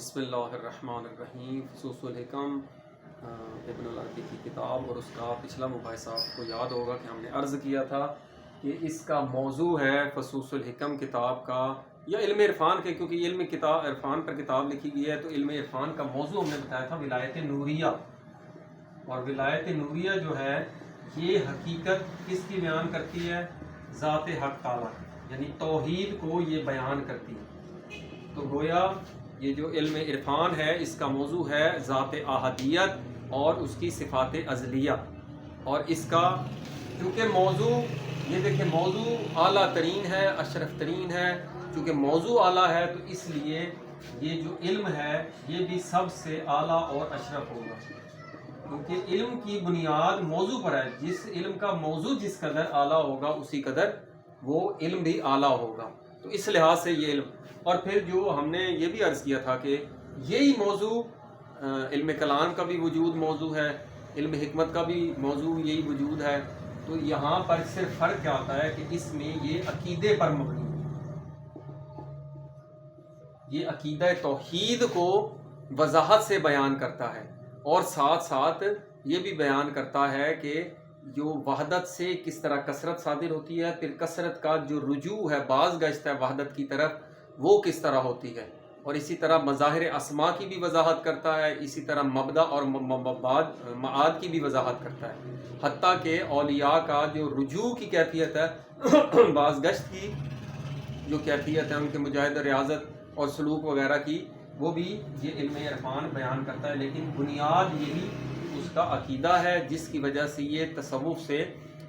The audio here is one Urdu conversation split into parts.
بسم اللہ الرحمن الرحیم۔ فصوص الحکم ابن العربی کی کتاب، اور اس کا پچھلا مباحثہ آپ کو یاد ہوگا کہ ہم نے عرض کیا تھا کہ اس کا موضوع ہے فصوص الحکم کتاب کا یا علم عرفان کے، کیونکہ علم عرفان پر کتاب لکھی گئی ہے تو علم عرفان کا موضوع ہم نے بتایا تھا ولایت نوریہ۔ اور ولایت نوریہ جو ہے یہ حقیقت کس کی بیان کرتی ہے؟ ذات حق تعالیٰ، یعنی توحید کو یہ بیان کرتی ہے۔ تو گویا یہ جو علم عرفان ہے اس کا موضوع ہے ذات احدیت اور اس کی صفات ازلیہ۔ اور اس کا چونکہ موضوع یہ دیکھیں موضوع اعلیٰ ترین ہے، اشرف ترین ہے، چونکہ موضوع اعلیٰ ہے تو اس لیے یہ جو علم ہے یہ بھی سب سے اعلیٰ اور اشرف ہوگا، کیونکہ علم کی بنیاد موضوع پر ہے۔ جس علم کا موضوع جس قدر اعلیٰ ہوگا اسی قدر وہ علم بھی اعلیٰ ہوگا۔ تو اس لحاظ سے یہ علم، اور پھر جو ہم نے یہ بھی عرض کیا تھا کہ یہی موضوع علم کلام کا بھی وجود موضوع ہے، علم حکمت کا بھی موضوع یہی وجود ہے۔ تو یہاں پر صرف فرق کیا آتا ہے کہ اس میں یہ عقیدے پر مبنی ہے، یہ عقیدہ توحید کو وضاحت سے بیان کرتا ہے، اور ساتھ ساتھ یہ بھی بیان کرتا ہے کہ جو وحدت سے کس طرح کثرت صادر ہوتی ہے، پھر کثرت کا جو رجوع ہے باز گشت ہے وحدت کی طرف وہ کس طرح ہوتی ہے، اور اسی طرح مظاہر اسماء کی بھی وضاحت کرتا ہے، اسی طرح مبدا اور معاد کی بھی وضاحت کرتا ہے، حتیٰ کہ اولیاء کا جو رجوع کی کیفیت ہے باز گشت کی جو کیفیت ہے ان کے مجاہد ریاضت اور سلوک وغیرہ کی، وہ بھی یہ علم عرفان بیان کرتا ہے، لیکن بنیاد یہی اس کا عقیدہ ہے جس کی وجہ سے یہ تصوف سے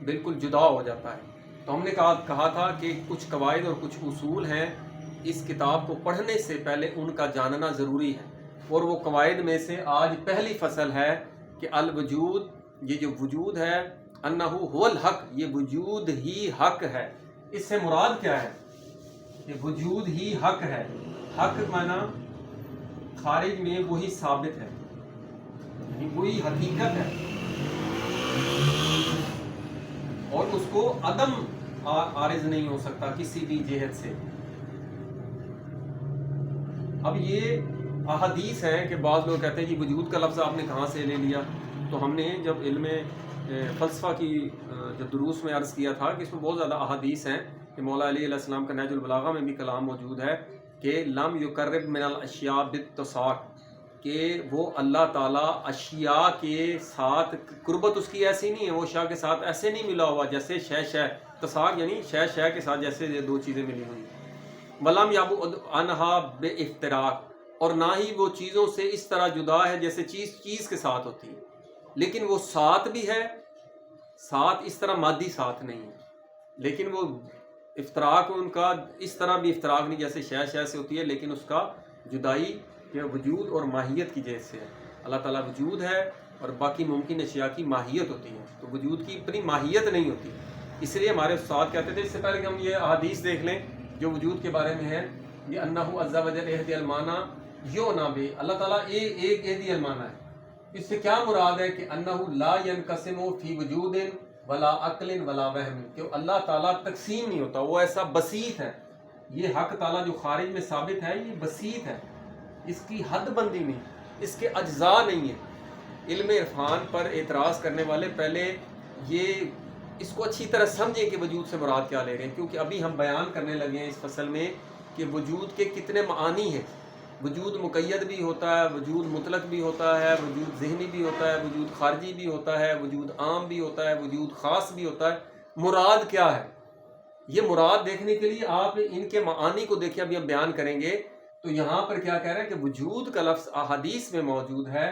بالکل جدا ہو جاتا ہے۔ تو ہم نے کہا تھا کہ کچھ قواعد اور کچھ اصول ہیں، اس کتاب کو پڑھنے سے پہلے ان کا جاننا ضروری ہے، اور وہ قواعد میں سے آج پہلی فصل ہے کہ الوجود، یہ جو وجود ہے، انہ هو الحق، یہ وجود ہی حق ہے۔ اس سے مراد کیا ہے؟ کہ وجود ہی حق ہے۔ حق مانا خارج میں وہی ثابت ہے، یعنی وہی حقیقت ہے، اور اس کو عدم عارض نہیں ہو سکتا کسی بھی جہت سے۔ اب یہ احادیث ہیں کہ بعض لوگ کہتے ہیں کہ وجود کا لفظ آپ نے کہاں سے لے لیا؟ تو ہم نے جب علم فلسفہ کی جو دروس میں عرض کیا تھا کہ اس میں بہت زیادہ احادیث ہیں، کہ مولا علی علیہ السلام کا نہج البلاغہ میں بھی کلام موجود ہے کہ لم یقرب من الاشیاء بالتصاق، کہ وہ اللہ تعالیٰ اشیاء کے ساتھ قربت اس کی ایسی نہیں ہے، وہ شے کے ساتھ ایسے نہیں ملا ہوا جیسے شے تصاق، یعنی شے کے ساتھ جیسے یہ دو چیزیں ملی ہوئی، ولم یبعد عنہا بافتراق، اور نہ ہی وہ چیزوں سے اس طرح جدا ہے جیسے چیز کے ساتھ ہوتی ہے، لیکن وہ ساتھ بھی ہے، ساتھ اس طرح مادی ساتھ نہیں ہے، لیکن وہ افتراق ان کا اس طرح بھی افتراق نہیں جیسے شے سے ہوتی ہے، لیکن اس کا جدائی کہ وجود اور ماہیت کی جہت سے ہے۔ اللہ تعالیٰ وجود ہے اور باقی ممکن اشیاء کی ماہیت ہوتی ہے، تو وجود کی اپنی ماہیت نہیں ہوتی۔ اس لیے ہمارے استاد کہتے تھے، اس سے پہلے کہ ہم یہ احادیث دیکھ لیں جو وجود کے بارے میں ہے، یہ انہ عز وجل اہدی المعنی یونا بے، اللہ تعالیٰ ایک اہدی المعنی ہے۔ اس سے کیا مراد ہے کہ انہ لا ینقسم فی وجود ولا عقل ولا وہم، کہ اللہ تعالیٰ تقسیم نہیں ہوتا، وہ ایسا بسیط ہے۔ یہ حق تعالیٰ جو خارج میں ثابت ہے یہ بسیط ہے، اس کی حد بندی نہیں، اس کے اجزاء نہیں ہے۔ علم عرفان پر اعتراض کرنے والے پہلے یہ اس کو اچھی طرح سمجھیں کہ وجود سے مراد کیا لے رہے ہیں، کیونکہ ابھی ہم بیان کرنے لگے ہیں اس فصل میں کہ وجود کے کتنے معانی ہیں۔ وجود مقید بھی ہوتا ہے، وجود مطلق بھی ہوتا ہے، وجود ذہنی بھی ہوتا ہے، وجود خارجی بھی ہوتا ہے، وجود عام بھی ہوتا ہے، وجود خاص بھی ہوتا ہے۔ مراد کیا ہے؟ یہ مراد دیکھنے کے لیے آپ ان کے معانی کو دیکھیں، ابھی ہم بیان کریں گے۔ تو یہاں پر کیا کہہ رہے ہیں کہ وجود کا لفظ احادیث میں موجود ہے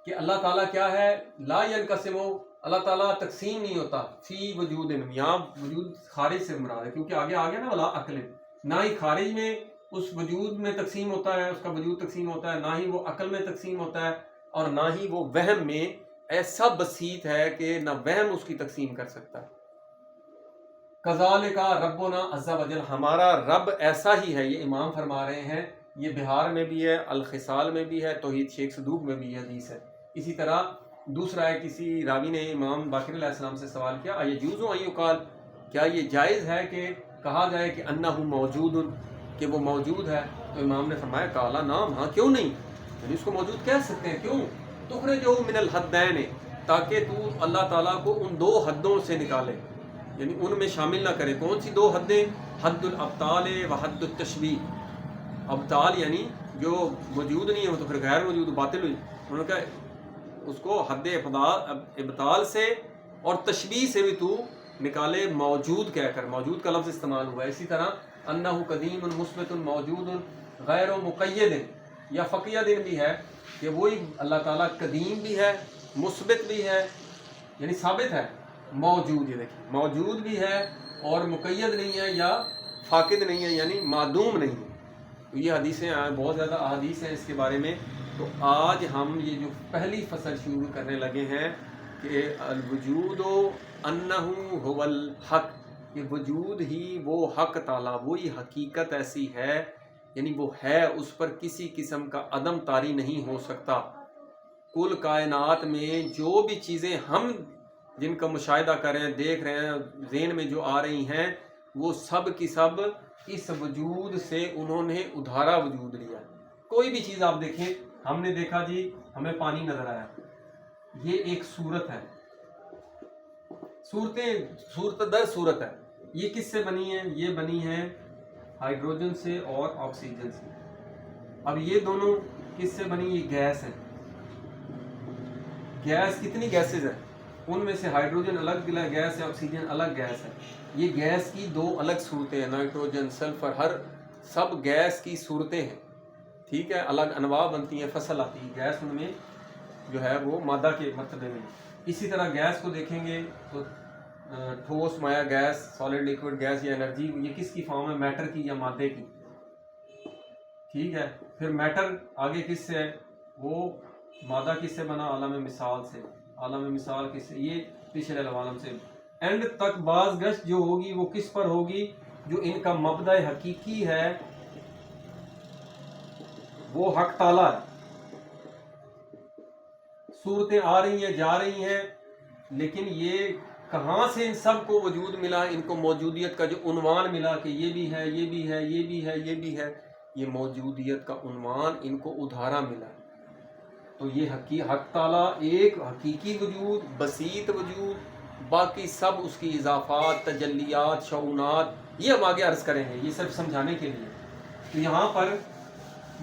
کہ اللہ تعالیٰ کیا ہے؟ لا ینقسم، اللہ تعالیٰ تقسیم نہیں ہوتا، فی وجود، یہاں وجود خارج سے مراد ہے، کیونکہ آگے نا ولا عقل، نہ ہی خارج میں اس وجود میں تقسیم ہوتا ہے، اس کا وجود تقسیم ہوتا ہے، نہ ہی وہ عقل میں تقسیم ہوتا ہے، اور نہ ہی وہ وہم میں ایسا بسیط ہے کہ نہ وہم اس کی تقسیم کر سکتا ہے۔ کذالک ربنا عز وجل، ہمارا رب ایسا ہی ہے، یہ امام فرما رہے ہیں، یہ بہار میں بھی ہے، الخصال میں بھی ہے، توحید شیخ صدوق میں بھی حدیث ہے۔ اسی طرح دوسرا ہے، کسی راوی نے امام باقر علیہ السلام سے سوال کیا، ایجوز ان یقال، کیا یہ جائز ہے کہ کہا جائے کہ انہ موجود، کہ وہ موجود ہے؟ تو امام نے فرمایا کالا نام، ہاں کیوں نہیں، یعنی اس کو موجود کہہ سکتے ہیں. کیوں؟ تخرجہ من الحدین، تاکہ تو اللہ تعالیٰ کو ان دو حدوں سے نکالے، یعنی ان میں شامل نہ کرے. کون سی دو حدیں؟ حد الابطال و حد التشبیہ. ابطال یعنی جو موجود نہیں ہے وہ تو پھر غیر موجود باطل ہوئی. انہوں نے کہا اس کو حد ابطال سے اور تشبیہ سے بھی تو نکالے، موجود کہہ کر. موجود کا لفظ استعمال ہوا ہے. اسی طرح انہ قدیم مثبت موجود غیر مقید، یا فقیہ دن بھی ہے کہ وہی اللہ تعالیٰ قدیم بھی ہے، مثبت بھی ہے، یعنی ثابت ہے، موجود. یہ دیکھیں موجود بھی ہے اور مقید نہیں ہے یا فاقد نہیں ہے، یعنی معدوم نہیں ہے. تو یہ حدیثیں بہت زیادہ احادیث ہیں اس کے بارے میں. تو آج ہم یہ جو پہلی فصل شروع کرنے لگے ہیں کہ الوجود انہ هو الحق، کہ وجود ہی وہ حق تعالیٰ، وہی حقیقت ایسی ہے، یعنی وہ ہے، اس پر کسی قسم کا عدم طاری نہیں ہو سکتا. کل کائنات میں جو بھی چیزیں ہم جن کا مشاہدہ کر رہے ہیں، دیکھ رہے ہیں، ذہن میں جو آ رہی ہیں، وہ سب کی سب اس وجود سے انہوں نے ادھارا وجود لیا. کوئی بھی چیز آپ دیکھیں، ہم نے دیکھا جی ہمیں پانی نظر آیا، یہ ایک صورت ہے، صورت در صورت ہے. یہ کس سے بنی ہے؟ یہ بنی ہے ہائیڈروجن سے اور آکسیجن سے. اب یہ دونوں کس سے بنی؟ یہ گیس ہے. گیس کتنی گیسز ہیں؟ ان میں سے ہائیڈروجن الگ گیس ہے، آکسیجن الگ گیس ہے. یہ گیس کی دو الگ صورتیں ہیں، نائٹروجن، سلفر، ہر سب گیس کی صورتیں ہیں. ٹھیک ہے، الگ انواع بنتی ہیں، فصل آتی ہے گیس ان میں جو ہے وہ مادہ کے مرتبے میں. اسی طرح گیس کو دیکھیں گے تو ٹھوس مائع گیس، سالڈ لیکوڈ گیس یا انرجی، یہ کس کی فارم ہے؟ میٹر کی یا مادے کی. ٹھیک ہے، پھر میٹر آگے کس سے ہے؟ وہ مادہ کس سے بنا؟ عالم مثال سے. عالم مثال کس سے؟ یہ پچھلے عالم سے. اینڈ تک باز گشت جو ہوگی وہ کس پر ہوگی؟ جو ان کا مبدأ حقیقی ہے وہ حق تعالیٰ ہے. صورتیں آ رہی ہیں، جا رہی ہیں، لیکن یہ کہاں سے ان سب کو وجود ملا؟ ان کو موجودیت کا جو عنوان ملا کہ یہ بھی ہے، یہ بھی ہے، یہ بھی ہے، یہ بھی ہے، یہ موجودیت کا عنوان ان کو ادھارا ملا. تو یہ حق تعالیٰ ایک حقیقی وجود، بسیط وجود، باقی سب اس کی اضافات، تجلیات، شعونات، یہ ہم آگے عرض کریں گے، یہ صرف سمجھانے کے لیے. تو یہاں پر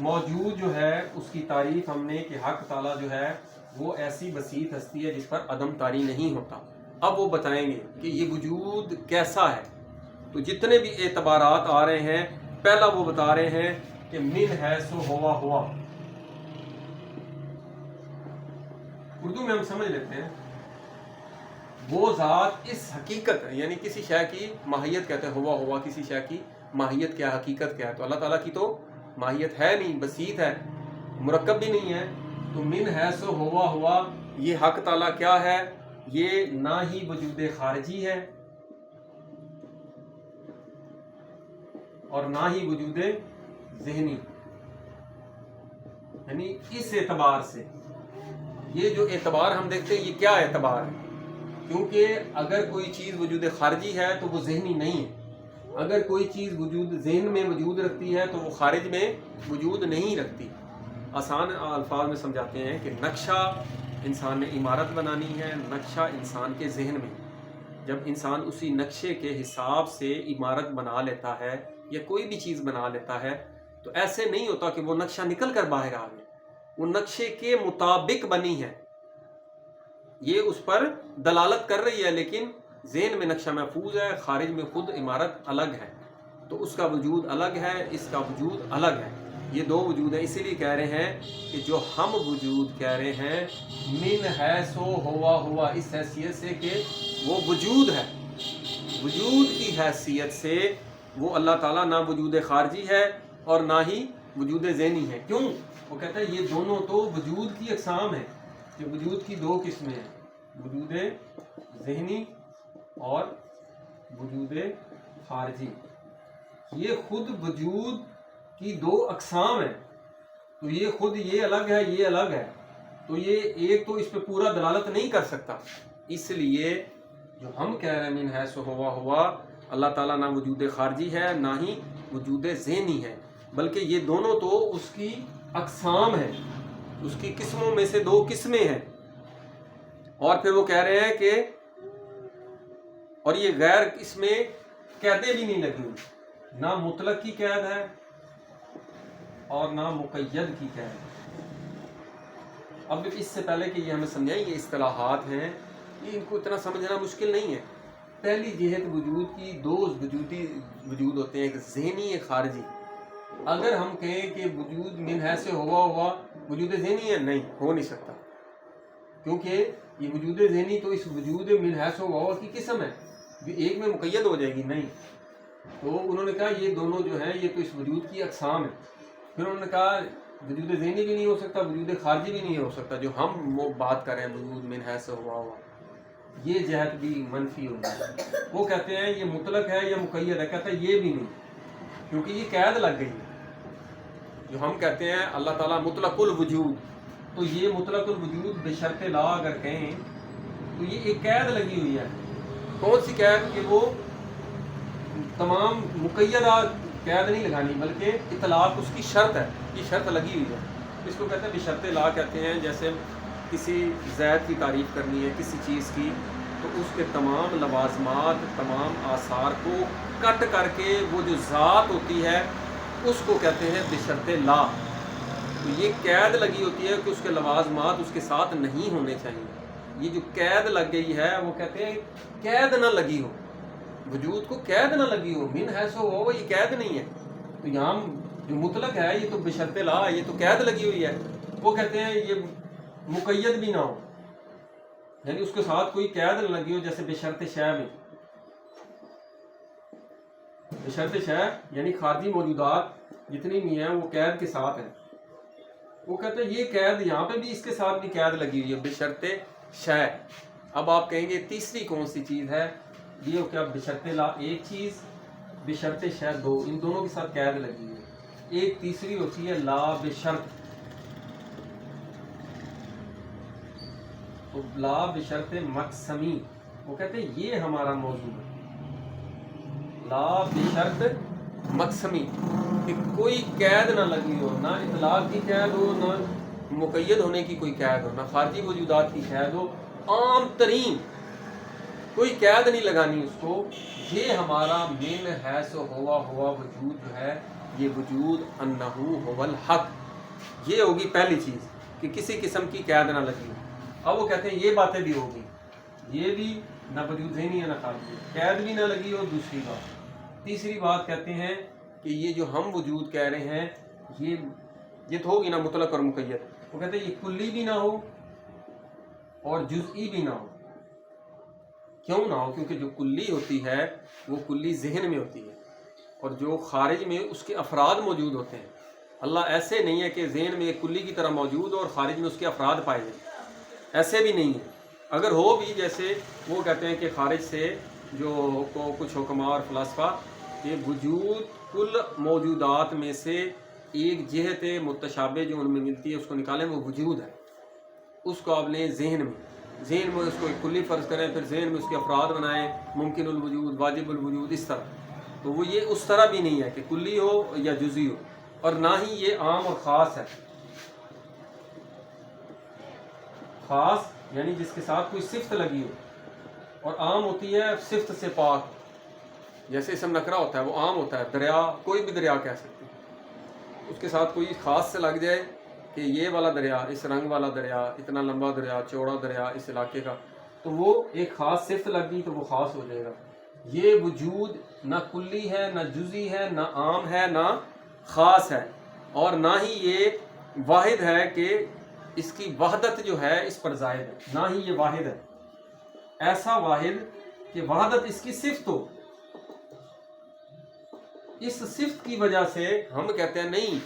موجود جو ہے اس کی تعریف ہم نے کہ حق تعالیٰ جو ہے وہ ایسی بسیط ہستی ہے جس پر عدم طاری نہیں ہوتا. اب وہ بتائیں گے کہ یہ وجود کیسا ہے. تو جتنے بھی اعتبارات آ رہے ہیں، پہلا وہ بتا رہے ہیں کہ من ہے سو ہوا ہوا. اردو میں ہم سمجھ لیتے ہیں، وہ ذات اس حقیقت، یعنی کسی شے کی ماہیت کہتے ہیں ہوا ہوا، کسی شے کی ماہیت کیا، حقیقت کیا ہے. تو اللہ تعالیٰ کی تو ماہیت ہے نہیں، بسیط ہے، مرکب بھی نہیں ہے. تو من ہے سو ہوا ہوا، یہ حق تعالیٰ کیا ہے؟ یہ نہ ہی وجود خارجی ہے اور نہ ہی وجود ذہنی. یعنی اس اعتبار سے یہ جو اعتبار ہم دیکھتے ہیں، یہ کیا اعتبار ہے؟ کیونکہ اگر کوئی چیز وجود خارجی ہے تو وہ ذہنی نہیں ہے. اگر کوئی چیز وجود ذہن میں وجود رکھتی ہے تو وہ خارج میں وجود نہیں رکھتی. آسان الفاظ میں سمجھاتے ہیں کہ نقشہ انسان نے عمارت بنانی ہے، نقشہ انسان کے ذہن میں. جب انسان اسی نقشے کے حساب سے عمارت بنا لیتا ہے یا کوئی بھی چیز بنا لیتا ہے تو ایسے نہیں ہوتا کہ وہ نقشہ نکل کر باہر آ گیا. وہ نقشے کے مطابق بنی ہے، یہ اس پر دلالت کر رہی ہے، لیکن ذہن میں نقشہ محفوظ ہے، خارج میں خود عمارت الگ ہے. تو اس کا وجود الگ ہے، اس کا وجود الگ ہے. یہ دو وجود ہیں. اسی لیے کہہ رہے ہیں کہ جو ہم وجود کہہ رہے ہیں من ہے سو ہوا ہوا، اس حیثیت سے کہ وہ وجود ہے، وجود کی حیثیت سے وہ اللہ تعالیٰ نہ وجود خارجی ہے اور نہ ہی وجود ذہنی ہے. کیوں؟ وہ کہتا ہے یہ دونوں تو وجود کی اقسام ہیں، کہ وجود کی دو قسمیں ہیں، وجود ذہنی اور وجود خارجی. یہ خود وجود کی دو اقسام ہیں. تو یہ خود یہ الگ ہے، یہ الگ ہے، تو یہ ایک تو اس پہ پورا دلالت نہیں کر سکتا. اس لیے جو ہم کہہ رہے ہیں من ہے سو ہوا ہوا، اللہ تعالیٰ نہ وجود خارجی ہے نہ ہی وجود ذہنی ہے، بلکہ یہ دونوں تو اس کی اقسام ہیں. اس کی قسموں میں سے 2 قسمیں ہیں، اور پھر وہ کہہ رہے ہیں کہ اور یہ غیر اس میں قیدیں بھی نہیں لگی ہوئی، نہ مطلق کی قید ہے اور نہ مقید کی قید ہے۔ اب اس سے پہلے کہ یہ ہمیں سمجھائیں یہ اصطلاحات ہیں، یہ ان کو اتنا سمجھنا مشکل نہیں ہے۔ پہلی جہت وجود کی 2 وجود ہوتے ہیں، ایک ذہنی ایک خارجی۔ اگر ہم کہیں کہ وجود من حیث ہوا وجود ذہنی ہے، نہیں ہو نہیں سکتا، کیونکہ یہ وجود ذہنی تو اس وجود من حیث ہوا کی قسم ہے، ایک میں مقید ہو جائے گی نہیں۔ تو انہوں نے کہا یہ دونوں جو ہیں یہ تو اس وجود کی اقسام ہے۔ پھر انہوں نے کہا وجود ذہنی بھی نہیں ہو سکتا، وجود خارجی بھی نہیں ہو سکتا، جو ہم بات کر رہے ہیں وجود من حیث ہوا یہ جہت بھی منفی ہوگی۔ وہ کہتے ہیں یہ مطلق ہے یا مقید ہے، کہتا ہے یہ بھی نہیں، کیونکہ یہ قید لگ گئی ہے۔ جو ہم کہتے ہیں اللہ تعالیٰ مطلق الوجود، تو یہ مطلق الوجود بشرط لا اگر کہیں تو یہ ایک قید لگی ہوئی ہے۔ کون سی قید؟ کہ وہ تمام مقیدہ قید نہیں لگانی، بلکہ اطلاق اس کی شرط ہے، یہ شرط لگی ہوئی ہے۔ اس کو کہتے ہیں بشرط لا کہتے ہیں۔ جیسے کسی زید کی تعریف کرنی ہے کسی چیز کی، تو اس کے تمام لوازمات، تمام آثار کو کٹ کر کے وہ جو ذات ہوتی ہے اس کو کہتے ہیں بشرط لا۔ تو یہ قید لگی ہوتی ہے کہ اس کے لوازمات اس کے ساتھ نہیں ہونے چاہیے۔ یہ جو قید لگ گئی ہے وہ کہتے ہیں قید نہ لگی ہو، وجود کو قید نہ لگی ہو، من حیث ہو یہ قید نہیں ہے۔ تو یہاں جو مطلق ہے یہ تو بشرط لا، یہ تو قید لگی ہوئی ہے۔ وہ کہتے ہیں یہ مقید بھی نہ ہو، یعنی اس کے ساتھ کوئی قید نہ لگی ہو، جیسے بشرط شے میں۔ بشرط شے یعنی خارجی موجودات جتنی بھی ہیں وہ قید کے ساتھ ہیں۔ وہ کہتے ہیں یہ قید یہاں پہ بھی اس کے ساتھ بھی قید لگی ہوئی ہے بشرط شے۔ اب آپ کہیں گے تیسری کون سی چیز ہے؟ یہ ہو کیا بشرط لا ایک چیز، بشرط شے 2، ان دونوں کے ساتھ قید لگی ہوئی ہے۔ ایک تیسری ہوتی ہے لا بشرط، تو لا بشرط مقسمی۔ وہ کہتے ہیں یہ ہمارا موضوع ہے، لا بشرط مقسمی، کہ کوئی قید نہ لگی ہو، نہ اطلاق کی قید ہو، نہ مقید ہونے کی کوئی قید ہو، نہ خارجی وجودات کی قید ہو، عام ترین کوئی قید نہیں لگانی اس کو۔ یہ ہمارا من حیث ہوا وجود جو ہے، یہ وجود انہو هو الحق، یہ ہوگی پہلی چیز کہ کسی قسم کی قید نہ لگی ہو۔ اب وہ کہتے ہیں یہ باتیں بھی ہوگی، یہ بھی نہ وجود ذہنی ہے نہ خارجی، قید بھی نہ لگی ہو۔ دوسری بات، تیسری بات کہتے ہیں کہ یہ جو ہم وجود کہہ رہے ہیں یہ تو ہوگی نا مطلق اور مقید۔ وہ کہتے ہیں یہ کلی بھی نہ ہو اور جزئی بھی نہ ہو۔ کیوں نہ ہو؟ کیونکہ جو کلی ہوتی ہے وہ کلی ذہن میں ہوتی ہے، اور جو خارج میں اس کے افراد موجود ہوتے ہیں۔ اللہ ایسے نہیں ہے کہ ذہن میں ایک کلی کی طرح موجود ہو اور خارج میں اس کے افراد پائے جائیں، ایسے بھی نہیں ہے۔ اگر ہو بھی، جیسے وہ کہتے ہیں کہ خارج سے جو کچھ حکماء اور فلاسفہ کہ وجود کل موجودات میں سے ایک جہت متشابہ جو ان میں ملتی ہے اس کو نکالیں، وہ وجود ہے۔ اس کو آپ لیں ذہن میں اس کو ایک کلی فرض کریں، پھر ذہن میں اس کے افراد بنائیں، ممکن الوجود، واجب الوجود، اس طرح۔ تو وہ یہ اس طرح بھی نہیں ہے کہ کلی ہو یا جزئی ہو، اور نہ ہی یہ عام اور خاص ہے۔ خاص یعنی جس کے ساتھ کوئی صفت لگی ہو، اور عام ہوتی ہے صفت سے پاک، جیسے اسم نکرہ ہوتا ہے وہ عام ہوتا ہے، دریا کوئی بھی دریا کہہ سکتے ہیں، اس کے ساتھ کوئی خاص سے لگ جائے کہ یہ والا دریا، اس رنگ والا دریا، اتنا لمبا دریا، چوڑا دریا، اس علاقے کا، تو وہ ایک خاص صفت لگ گئی تو وہ خاص ہو جائے گا۔ یہ وجود نہ کلی ہے، نہ جزئی ہے، نہ عام ہے، نہ خاص ہے، اور نہ ہی یہ واحد ہے کہ اس کی وحدت جو ہے اس پر زائد ہے، نہ ہی یہ واحد ہے، ایسا واحد کہ وحدت اس کی صفت ہو۔ اس صفت کی وجہ سے ہم کہتے ہیں نہیں،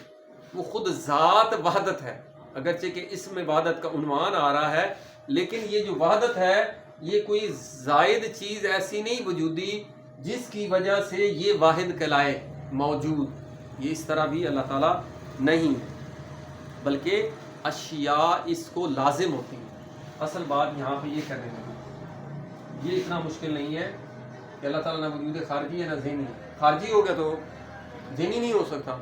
وہ خود ذات وحدت ہے، اگرچہ کہ اس میں وحدت کا عنوان آ رہا ہے، لیکن یہ جو وحدت ہے یہ کوئی زائد چیز ایسی نہیں وجودی جس کی وجہ سے یہ واحد کہلائے موجود۔ یہ اس طرح بھی اللہ تعالیٰ نہیں، بلکہ اشیاء اس کو لازم ہوتی ہیں۔ اصل بات یہاں پہ یہ کرنے لگی، یہ اتنا مشکل نہیں ہے کہ اللہ تعالیٰ نہ وجود خارجی ہے نہ ذہنی ہے۔ خارجی ہو گیا تو ذہنی نہیں ہو سکتا،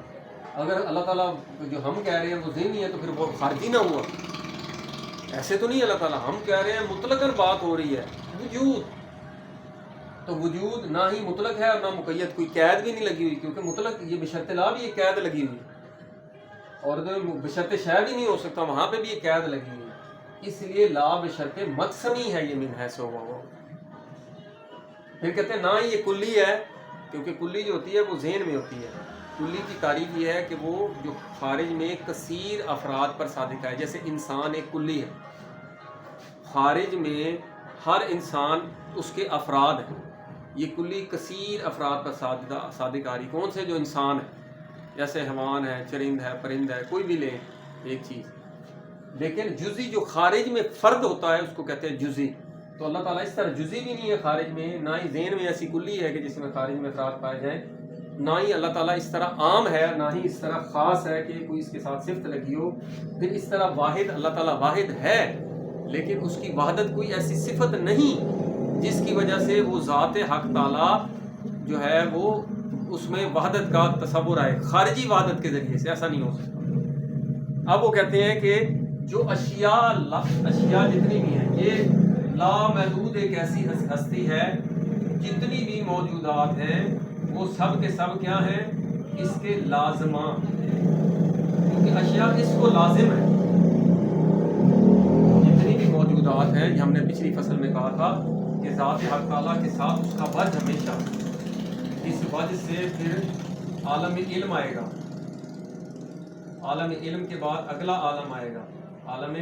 اگر اللہ تعالیٰ جو ہم کہہ رہے ہیں وہ ذہنی ہے تو پھر وہ خارجی نہ ہوا؟ ایسے تو نہیں اللہ تعالیٰ، ہم کہہ رہے ہیں مطلقاً بات ہو رہی ہے وجود، تو وجود نہ ہی مطلق ہے اور نہ مقید، کوئی قید بھی نہیں لگی ہوئی، کیونکہ مطلق یہ بشرط لا بھی یہ قید لگی ہوئی ہے، اور بشرط شے بھی نہیں ہو سکتا، وہاں پہ بھی یہ قید لگی ہوئی ہے، اس لیے لا بشرط مقسمی ہے یہ من حیث ہوا۔ پھر کہتے ہیں نہ ہی یہ کلی ہے، کیونکہ کلی جو ہوتی ہے وہ ذہن میں ہوتی ہے۔ کلی کی تعریف یہ ہے کہ وہ جو خارج میں کثیر افراد پر صادق ہے، جیسے انسان ایک کلی ہے، خارج میں ہر انسان اس کے افراد ہیں، یہ کلی کثیر افراد پر صادق آ رہی۔ کون سے؟ جو انسان ہے، جیسے حیوان ہے، چرند ہے، پرند ہے، کوئی بھی لے ایک چیز، لیکن جزئی جو خارج میں فرد ہوتا ہے اس کو کہتے ہیں جزئی۔ تو اللہ تعالیٰ اس طرح جزئی بھی نہیں ہے خارج میں، نہ ہی ذہن میں ایسی کلی ہے کہ جس میں خارج میں افراد پائے جائیں، نہ ہی اللہ تعالیٰ اس طرح عام ہے، نہ ہی اس طرح خاص ہے کہ کوئی اس کے ساتھ صفت لگی ہو۔ پھر اس طرح واحد، اللہ تعالیٰ واحد ہے لیکن اس کی وحدت کوئی ایسی صفت نہیں جس کی وجہ سے وہ ذات حق تعالیٰ جو ہے وہ اس میں وحدت کا تصور آئے خارجی وحدت کے ذریعے سے، ایسا نہیں ہو سکتا۔ اب وہ کہتے ہیں کہ جو اشیاء جتنی بھی ہیں، یہ لامحدود ایک ایسی ہستی ہے، جتنی بھی موجودات ہیں وہ سب کے سب کیا ہیں؟ اس کے لازمہ، کیونکہ اشیاء اس کو لازم ہے۔ جتنی بھی موجودات ہیں، یہ ہم نے پچھلی فصل میں کہا تھا کہ ذات حق تعالیٰ کے ساتھ اس کا وجہ ہمیشہ، اس وجہ سے پھر عالم علم آئے گا، عالم علم کے بعد اگلا عالم آئے گا، عالم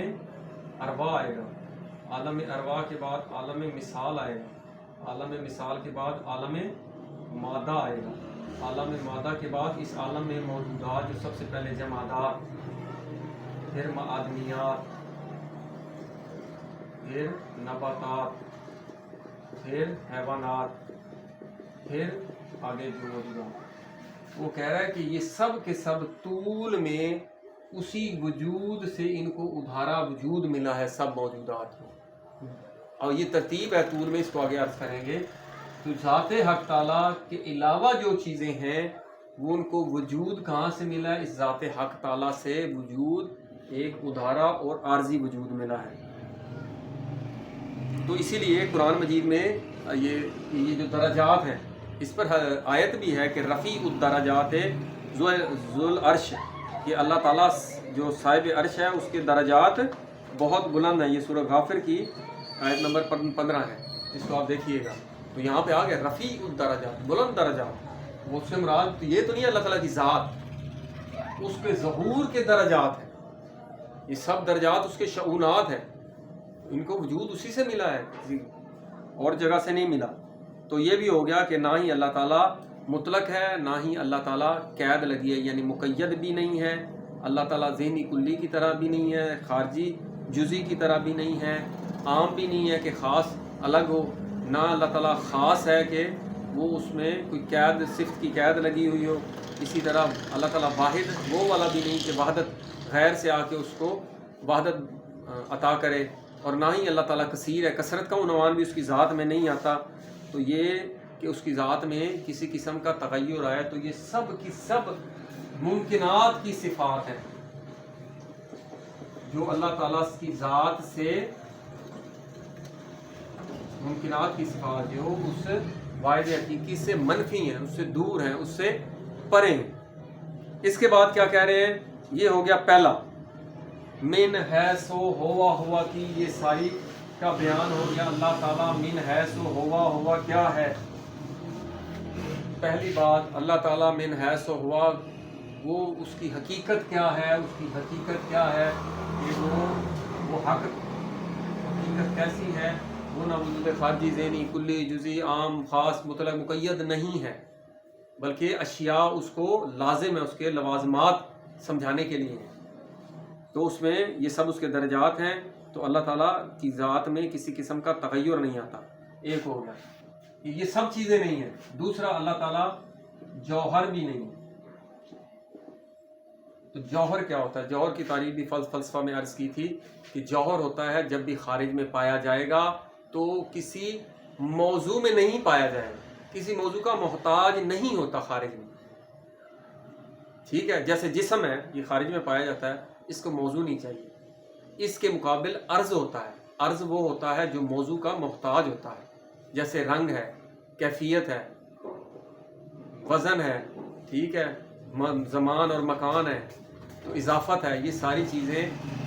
ارواح آئے گا، عالم ارواح کے بعد عالم مثال آئے گا، عالم مثال کے بعد عالم مادہ آئے گا، عالم مادہ کے بعد اس عالم میں موجودات جو سب سے پہلے جمادات، پھر معدنیات، پھر نباتات، پھر حیوانات، پھر آگے جو موجودات، وہ کہہ رہا ہے کہ یہ سب کے سب طول میں اسی وجود سے ان کو ادھارا وجود ملا ہے، سب موجودات کو، اور یہ ترتیب ہے طول میں، اس کو آگے عرض کریں گے۔ تو ذات حق تعالیٰ کے علاوہ جو چیزیں ہیں وہ ان کو وجود کہاں سے ملا ہے؟ اس ذات حق تعالیٰ سے وجود ایک ادھارا اور عارضی وجود ملا ہے۔ تو اسی لیے قرآن مجید میں یہ جو درجات ہیں، اس پر آیت بھی ہے کہ رفیع الدرجات ذو العرش، کہ اللہ تعالیٰ جو صاحب عرش ہے اس کے درجات بہت بلند ہیں۔ یہ سورہ غافر کی آیت نمبر 15 ہے، اس کو آپ دیکھیے گا، تو یہاں پہ آ گیا رفیع الدرجات، بلند درجات، وہ اس سے مراد تو یہ تو نہیں ہے اللہ تعالیٰ کی ذات، اس کے ظہور کے درجات ہیں، یہ سب درجات اس کے شؤونات ہیں، ان کو وجود اسی سے ملا ہے، کسی اور جگہ سے نہیں ملا۔ تو یہ بھی ہو گیا کہ نہ ہی اللہ تعالیٰ مطلق ہے، نہ ہی اللہ تعالیٰ قید لگی ہے، یعنی مقید بھی نہیں ہے، اللہ تعالیٰ ذہنی کلی کی طرح بھی نہیں ہے، خارجی جزئی کی طرح بھی نہیں ہے، عام بھی نہیں ہے کہ خاص الگ ہو، نہ اللہ تعالیٰ خاص ہے کہ وہ اس میں کوئی قید، صفت کی قید لگی ہوئی ہو۔ اسی طرح اللہ تعالیٰ واحد وہ والا بھی نہیں کہ وحدت غیر سے آ کے اس کو وحدت عطا کرے، اور نہ ہی اللہ تعالیٰ کثیر ہے، کثرت کا عنوان بھی اس کی ذات میں نہیں آتا۔ تو یہ کہ اس کی ذات میں کسی قسم کا تغیر آئے تو یہ سب کی سب ممکنات کی صفات ہیں، جو اللہ تعالیٰ کی ذات سے ممکنات کی صفات جو اس واحد حقیقی سے منفی ہیں، اس سے دور ہیں، اس سے پرے ہیں۔ اس کے بعد کیا کہہ رہے ہیں؟ یہ ہو گیا پہلا، من حیث و ہوا کی یہ ساری کا بیان ہو گیا۔ اللہ تعالیٰ من حیث و ہوا کیا ہے؟ پہلی بات، اللہ تعالیٰ من حیث و ہوا، وہ اس کی حقیقت کیا ہے؟ اس کی حقیقت کیا ہے کہ وہ حقیقت کیسی ہے؟ وہ نہ وجود خارجی، ذہنی، کلی، جزئی، عام، خاص، مطلق، مقید نہیں ہے، بلکہ اشیاء اس کو لازم ہے، اس کے لوازمات سمجھانے کے لیے ہیں۔ تو اس میں یہ سب اس کے درجات ہیں، تو اللہ تعالیٰ کی ذات میں کسی قسم کا تغیر نہیں آتا۔ ایک ہو گیا یہ سب چیزیں نہیں ہیں۔ دوسرا، اللہ تعالیٰ جوہر بھی نہیں ہے۔ تو جوہر کیا ہوتا ہے؟ جوہر کی تعریف بھی فلسفہ میں عرض کی تھی کہ جوہر ہوتا ہے جب بھی خارج میں پایا جائے گا تو کسی موضوع میں نہیں پایا جائے گا، کسی موضوع کا محتاج نہیں ہوتا خارج میں، ٹھیک ہے، جیسے جسم ہے یہ خارج میں پایا جاتا ہے، اس کو موضوع نہیں چاہیے. اس کے مقابل عرض ہوتا ہے. عرض وہ ہوتا ہے جو موضوع کا محتاج ہوتا ہے، جیسے رنگ ہے، کیفیت ہے، وزن ہے، ٹھیک ہے، زمان اور مکان ہے، تو اضافت ہے. یہ ساری چیزیں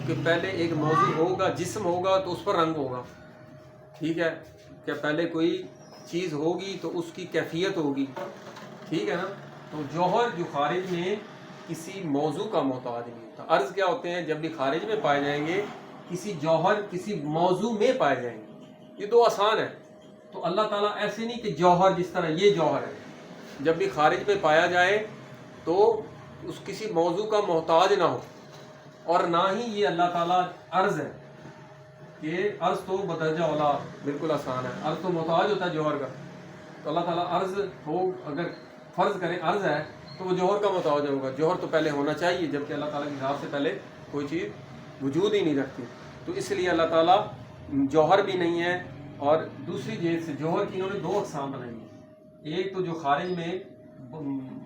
کہ پہلے ایک موضوع ہوگا، جسم ہوگا تو اس پر رنگ ہوگا. ٹھیک ہے، کہ پہلے کوئی چیز ہوگی تو اس کی کیفیت ہوگی. ٹھیک ہے نا. تو جوہر جو خارج میں کسی موضوع کا محتاج نہیں ہوتا. عرض کیا ہوتے ہیں؟ جب بھی خارج میں پائے جائیں گے کسی جوہر کسی موضوع میں پائے جائیں گے. یہ دو آسان ہے. تو اللہ تعالیٰ ایسے نہیں کہ جوہر جس طرح یہ جوہر ہے جب بھی خارج میں پایا جائے تو اس کسی موضوع کا محتاج نہ ہو. اور نہ ہی یہ اللہ تعالیٰ عرض ہے کہ عرض تو بدرجہ اولا بالکل آسان ہے. عرض تو محتاج ہوتا ہے جوہر کا. تو اللہ تعالیٰ عرض ہو، اگر فرض کریں عرض ہے تو وہ جوہر کا محتاج ہوگا. جوہر تو پہلے ہونا چاہیے، جبکہ اللہ تعالیٰ کے حساب سے پہلے کوئی چیز وجود ہی نہیں رکھتی. تو اس لیے اللہ تعالیٰ جوہر بھی نہیں ہے. اور دوسری چیز سے جوہر کی انہوں نے دو اقسام بنائی ہیں. ایک تو جو خارج میں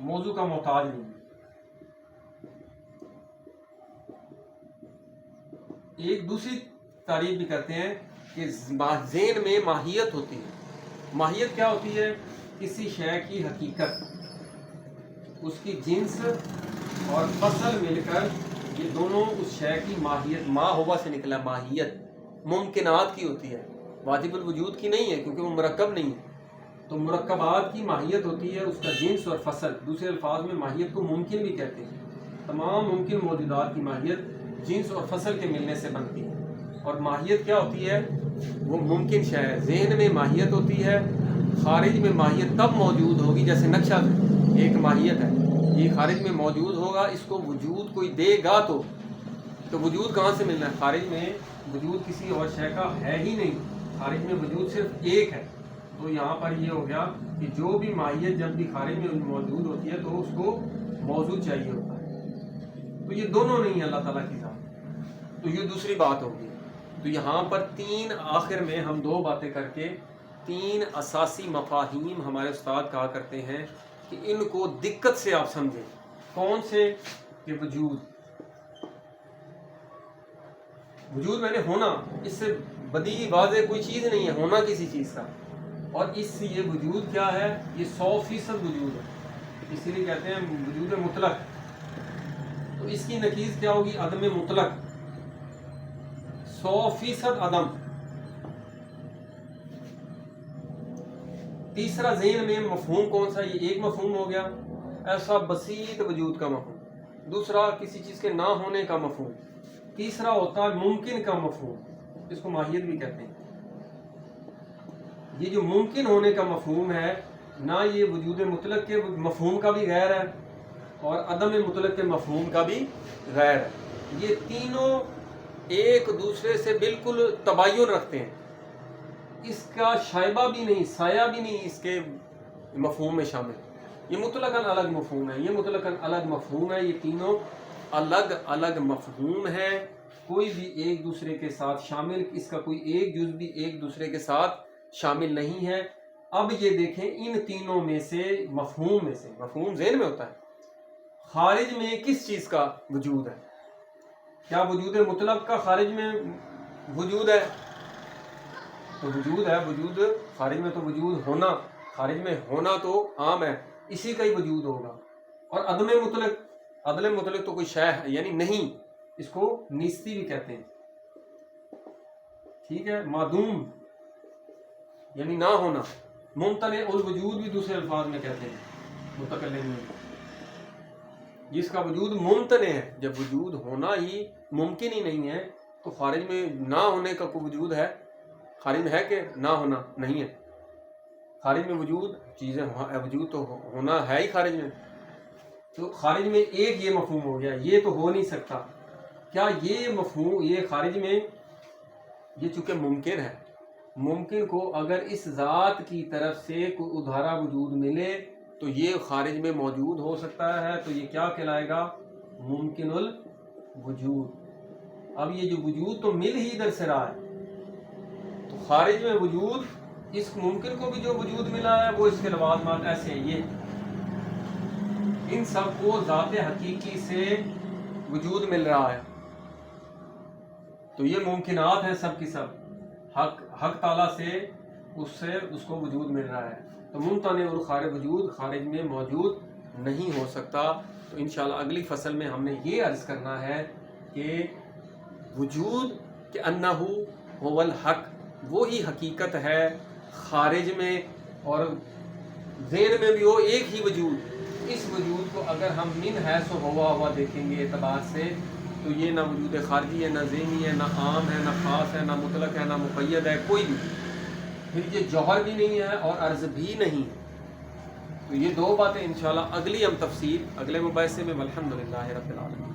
موضوع کا محتاج نہیں ہے. ایک دوسری تعریف بھی کرتے ہیں کہ ذہن میں ماہیت ہوتی ہے. ماہیت کیا ہوتی ہے؟ کسی شے کی حقیقت، اس کی جنس اور فصل مل کر یہ دونوں اس شے کی ماہیت، ما ہوا سے نکلا ماہیت ممکنات کی ہوتی ہے، واجب الوجود کی نہیں ہے کیونکہ وہ مرکب نہیں ہے. تو مرکبات کی ماہیت ہوتی ہے اس کا جنس اور فصل. دوسرے الفاظ میں ماہیت کو ممکن بھی کہتے ہیں. تمام ممکن موجودات کی ماہیت جنس اور فصل کے ملنے سے بنتی ہے. اور ماہیت کیا ہوتی ہے؟ وہ ممکن شے ہے. ذہن میں ماہیت ہوتی ہے، خارج میں ماہیت تب موجود ہوگی جیسے نقشہ ایک ماہیت ہے، یہ خارج میں موجود ہوگا. اس کو وجود کوئی دے گا تو وجود کہاں سے ملنا ہے؟ خارج میں وجود کسی اور شے کا ہے ہی نہیں. خارج میں وجود صرف ایک ہے. تو یہاں پر یہ ہو گیا کہ جو بھی ماہیت جب بھی خارج میں موجود ہوتی ہے تو اس کو موضوع چاہیے ہوتا ہے. تو یہ دونوں نہیں ہے اللہ تعالیٰ کی ذات. تو یہ دوسری بات ہوگی. تو یہاں پر تین، آخر میں ہم دو باتیں کر کے تین اساسی مفاہیم ہمارے استاد کہا کرتے ہیں کہ ان کو دقت سے آپ سمجھیں. کون سے؟ کہ وجود میں نے ہونا، اس سے بدیہی واضح کوئی چیز نہیں ہے ہونا کسی چیز کا. اور اس سے یہ وجود کیا ہے؟ یہ 100% وجود ہے. اسی لیے کہتے ہیں وجود مطلق. تو اس کی نقیض کیا ہوگی؟ عدم مطلق. 100% عدم. تیسرا ذہن میں مفہوم کون سا؟ یہ ایک مفہوم ہو گیا، ایسا بسیط وجود کا مفہوم. دوسرا کسی چیز کے نہ ہونے کا مفہوم. تیسرا ہوتا ہے ممکن کا مفہوم، اس کو ماہیت بھی کہتے ہیں. یہ جو ممکن ہونے کا مفہوم ہے، نہ یہ وجود مطلق کے مفہوم کا بھی غیر ہے اور عدم مطلق کے مفہوم کا بھی غیر ہے. یہ تینوں ایک دوسرے سے بالکل تباین رکھتے ہیں. اس کا شائبہ بھی نہیں، سایہ بھی نہیں اس کے مفہوم میں شامل. یہ مطلقاً الگ مفہوم ہے، یہ مطلقاً الگ مفہوم ہے. یہ تینوں الگ الگ مفہوم ہے، کوئی بھی ایک دوسرے کے ساتھ شامل، اس کا کوئی ایک جز بھی ایک دوسرے کے ساتھ شامل نہیں ہے. اب یہ دیکھیں ان تینوں میں سے مفہوم ذہن میں ہوتا ہے. خارج میں کس چیز کا وجود ہے؟ کیا وجود مطلق کا خارج میں وجود ہے؟ تو وجود ہے. وجود خارج میں تو وجود ہونا، خارج میں ہونا تو عام ہے، اسی کا ہی وجود ہوگا. اور عدم مطلق تو کوئی شے ہے یعنی نہیں، اس کو نیستی بھی کہتے ہیں. ٹھیک ہے. معدوم یعنی نہ ہونا. ممتنع الوجود بھی دوسرے الفاظ میں کہتے ہیں متکلم میں، جس کا وجود ممتنع ہے. جب وجود ہونا ہی ممکن ہی نہیں ہے تو خارج میں نہ ہونے کا کوئی وجود ہے؟ خارج میں ہے کہ نہ ہونا نہیں ہے. خارج میں وجود چیزیں، وجود تو ہونا ہے ہی خارج میں. تو خارج میں ایک یہ مفہوم ہو گیا، یہ تو ہو نہیں سکتا. کیا یہ مفہوم، یہ خارج میں یہ چونکہ ممکن ہے، ممکن کو اگر اس ذات کی طرف سے کوئی ادھارا وجود ملے تو یہ خارج میں موجود ہو سکتا ہے. تو یہ کیا کہلائے گا؟ ممکن الوجود. اب یہ جو وجود تو مل ہی ادھر سے رہا ہے، تو خارج میں وجود، اس ممکن کو بھی جو وجود ملا ہے وہ اس کے لوازمات ایسے ہیں. یہ ان سب کو ذات حقیقی سے وجود مل رہا ہے. تو یہ ممکنات ہیں سب کی سب، حق تعالیٰ سے اس کو وجود مل رہا ہے. تو ممتنع اور خارج وجود خارج میں موجود نہیں ہو سکتا. تو انشاءاللہ اگلی فصل میں ہم نے یہ عرض کرنا ہے کہ وجود کہ انہ هو الحق، وہی حقیقت ہے خارج میں اور ذہن میں بھی ہو ایک ہی وجود. اس وجود کو اگر ہم من حیث ہوا دیکھیں گے اعتبار سے، تو یہ نہ وجود خارجی ہے، نہ ذہنی ہے، نہ عام ہے، نہ خاص ہے، نہ مطلق ہے، نہ مقید ہے، کوئی بھی. پھر یہ جوہر بھی نہیں ہے اور عرض بھی نہیں ہے. تو یہ دو باتیں انشاءاللہ اگلی ہم تفصیل اگلے مباحثے میں. والحمدللہ رب العالمین.